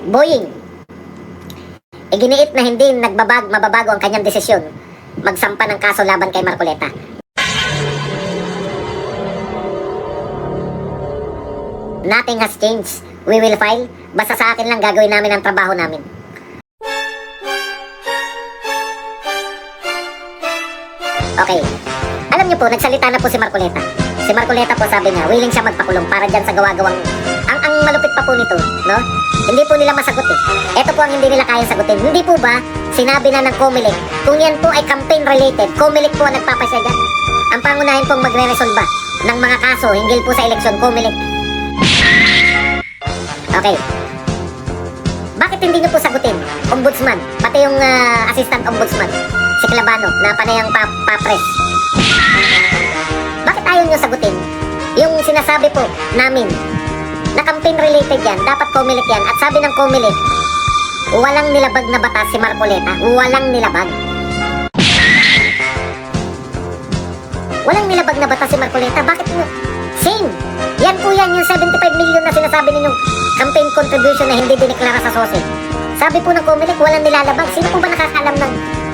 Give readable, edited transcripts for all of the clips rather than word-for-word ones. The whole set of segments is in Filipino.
Boying, iginiit na hindi mababago ang kanyang desisyon magsampa ng kaso laban kay Marcoleta. Nothing has changed. We will file. Basta sa akin lang gagawin namin ang trabaho namin. Okay. Alam niyo po, nagsalita na po si Marcoleta. Si Marcoleta po sabi niya, willing siya magpakulong para dyan sa gawa-gawang... Ang malupit pa po nito, no? Hindi po nila masagot eh. Ito po ang hindi nila kayang sagutin. Hindi po ba, sinabi na ng COMELEC, kung yan po ay campaign-related, COMELEC po ang nagpapasya dyan. Ang pangunahin pong magre-resolba ng mga kaso hinggil po sa eleksyon, COMELEC. Okay. Bakit hindi niyo po sagutin, ombudsman, pati yung assistant ombudsman, si Clavano, na panayang papres? Bakit ayaw niyo sagutin yung sinasabi po namin na campaign related yan, dapat COMELEC yan, at sabi ng COMELEC, walang nilabag na batas si Marcoleta, walang nilabag. Walang nilabag na batas si Marcoleta, bakit nyo? Same! Yan po yan, yung 75 million na sinasabi ninyong campaign contribution na hindi dineklara sa SOSE. Sabi po ng COMELEC, walang nilalabag. Sino po ba nakakalam ng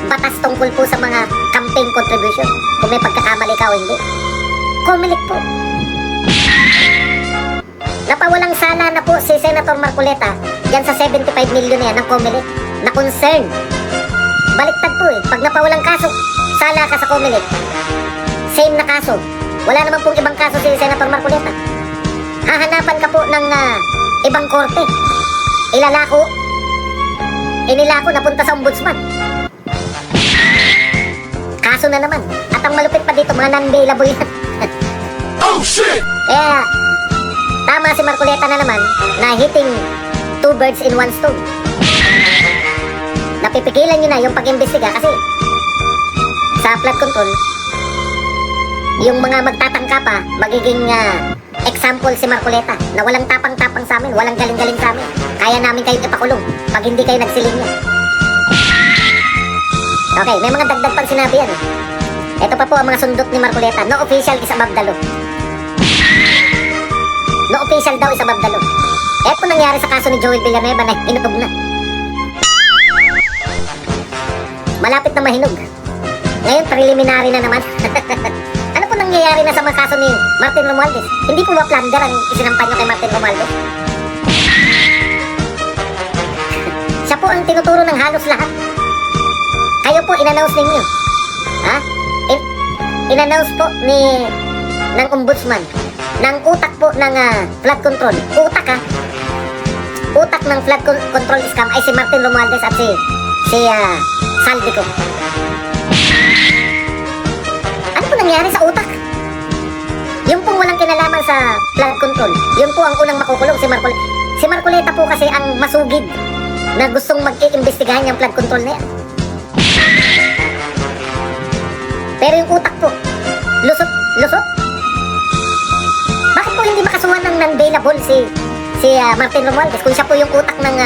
batas tungkol po sa mga campaign contribution? Kung may pagkakamali ka o hindi. COMELEC po. Napawalang sala na po si Senator Marcoleta dyan sa 75 million na yan ng COMELEC na concern. Baliktad po eh. Pag napawalang kaso, sala ka sa COMELEC. Same na kaso. Wala naman pong ibang kaso si Senator Marcoleta. Hahanapan ka po ng ibang korte. Ilalako. Inilako, napunta sa ombudsman. Kaso na naman. At ang malupit pa dito, mga non-bailable yan. Oh shit! Kaya, tama si Marcoleta na naman na hitting two birds in one stone. Napipigilan nyo na yung pag-imbestiga kasi sa flood control, yung mga magtatangka pa, magiging example si Marcoleta na walang tapang-tapang sa amin, walang galing-galing sa amin. Kaya namin kayong ipakulong pag hindi kayo nagsiling niya. Okay, may mga dagdag pang sinabi yan. Ito pa po ang mga sundot ni Marcoleta. No official is above the law. No official daw is above the law. Ito nangyari sa kaso ni Joel Villanueva na hinutog na. Malapit na mahinog. Ngayon, preliminary na naman. Ano po nangyayari na sa mga kaso ni Martin Romualdez? Hindi po ba plunder ang isinampan nyo kay Martin Romualdez? Siya po ang tinuturo ng halos lahat. Kayo po, in-announce ninyo. Ha? In-announce po ng ombudsman ng utak po ng flood control. Utak ha? Utak ng flood control scam ay si Martin Romualdez at si Saldico. Ano po nangyari sa utak? Yung pong walang kinalaman sa flood control, yun po ang unang makukulong, si Marcoleta. Si Marcoleta po kasi ang masugid na gustong mag-iimbestigahan yung flood control na yan. Pero yung utak po, lusot. Bakit po hindi makasuhan ng non-bailable si Martin Romualdez kung siya po yung utak ng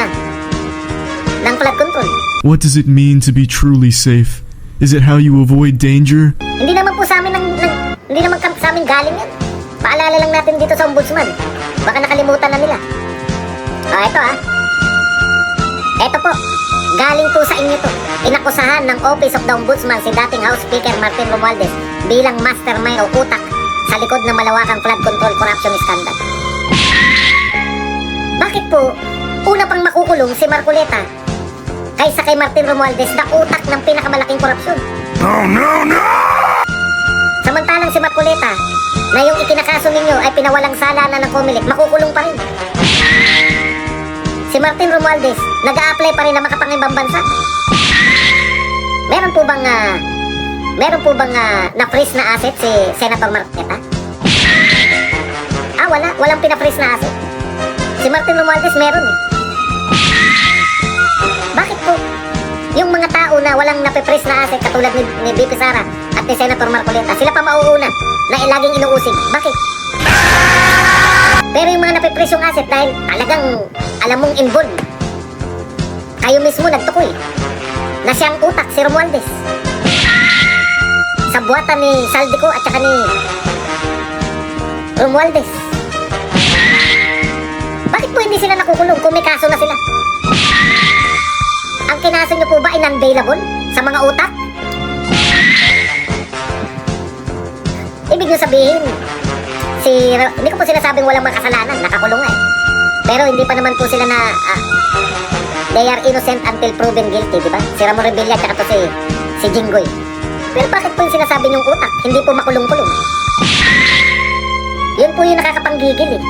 flood control? What does it mean to be truly safe? Is it how you avoid danger? Hindi naman po sa amin hindi naman sa amin galing yan. Paalala lang natin dito sa ombudsman. Baka nakalimutan na nila. Ito Ito po. Galing po sa inyo to. Inakusahan ng Office of the Ombudsman si dating House Speaker Martin Romualdez bilang mastermind o utak sa likod ng malawakang flood control corruption scandal. Bakit po una pang makukulong si Marcoleta kaysa kay Martin Romualdez na utak ng pinakamalaking korupsyon? No! Samantalang si Marcoleta na yung ikinakaso ninyo ay pinawalang sala na ng COMELEC, makukulong pa rin. Si Martin Romualdez nag-a-apply pa rin na makapangibang bansa. Meron po bang na-freeze na asset si Senator Marcoleta? Walang pina-freeze na asset. Si Martin Romualdez meron eh. Bakit po yung mga tao na walang nape-freeze na asset katulad ni VP Sara at ni Senator Marcoleta, sila pa mauuna na laging inuusig? Bakit? Pero yung mga nape-freeze yung asset dahil talagang alam mong involved, kayo mismo nagtukoy na siyang utak si Romualdez sa buwatan ni Saldico at saka ni Romualdez. Bakit po hindi sila nakukulong kung may kaso na sila? available sa mga utak. Ibig nyo sabihin, hindi ko po sinasabing walang mga kasalanan, nakakulong nga eh. Pero hindi pa naman po sila na, they are innocent until proven guilty, di ba? Si Ramon Revilla at to si Jinggoy. Pero bakit po yung sinasabi nyong utak, hindi po makulong-kulong? Yun po yung nakakapanggigil eh.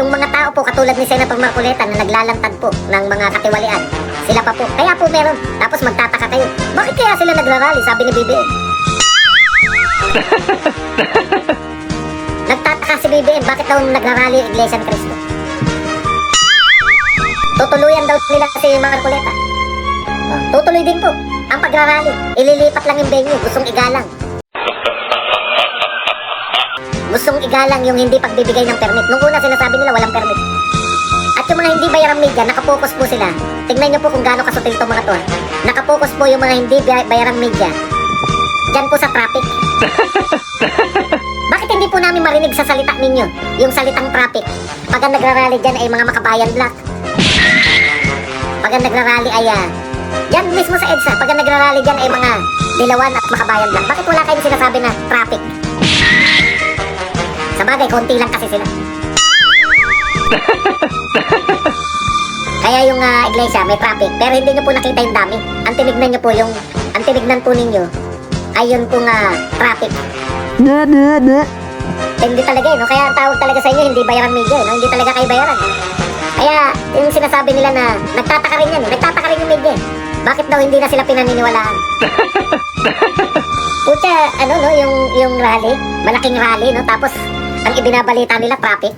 Yung mga tao po katulad ni Senator Marcoleta na naglalantad po ng mga katiwalian, sila pa po. Kaya po meron. Tapos magtataka kayo, bakit kaya sila nagrarally, sabi ni BBM? Nagtataka si BBM, bakit daw nagrarally yung Iglesia ni Cristo? Tutuluyan daw nila si Marcoleta. Tutuloy din po ang pagrarally. Ililipat lang yung venue, gustong igalang. Gustong igalang yung hindi pagbibigay ng permit. Nung una sinasabi nila walang permit. At yung mga hindi bayarang media, nakapokus po sila. Tingnan nyo po kung gaano kasutil itong mga to. Nakapokus po yung mga hindi bayarang media. Diyan po sa traffic. Bakit hindi po namin marinig sa salita ninyo yung salitang traffic? Pag ang nagrarally dyan ay mga makabayan black. Pag ang nagrarally ay dyan mismo sa EDSA, pag ang nagrarally dyan ay mga dilawan at makabayan black. Bakit wala kayong sinasabi na traffic? Sa bagay, konti lang kasi sila. Kaya yung iglesia may traffic, pero hindi nyo po nakita yung dami. Ang tinignan nyo po yung, ang tinignan po ninyo ay yun pong traffic. Hindi talaga no? Kaya ang tawag talaga sa inyo, hindi bayaran media no? Hindi talaga kayo bayaran. Kaya yung sinasabi nila na nagtataka rin yan, nagtataka rin yung media. Bakit daw hindi na sila pinaniniwalaan? Pucha, ano no, yung rally, malaking rally no, tapos ang ibinabalita nila traffic.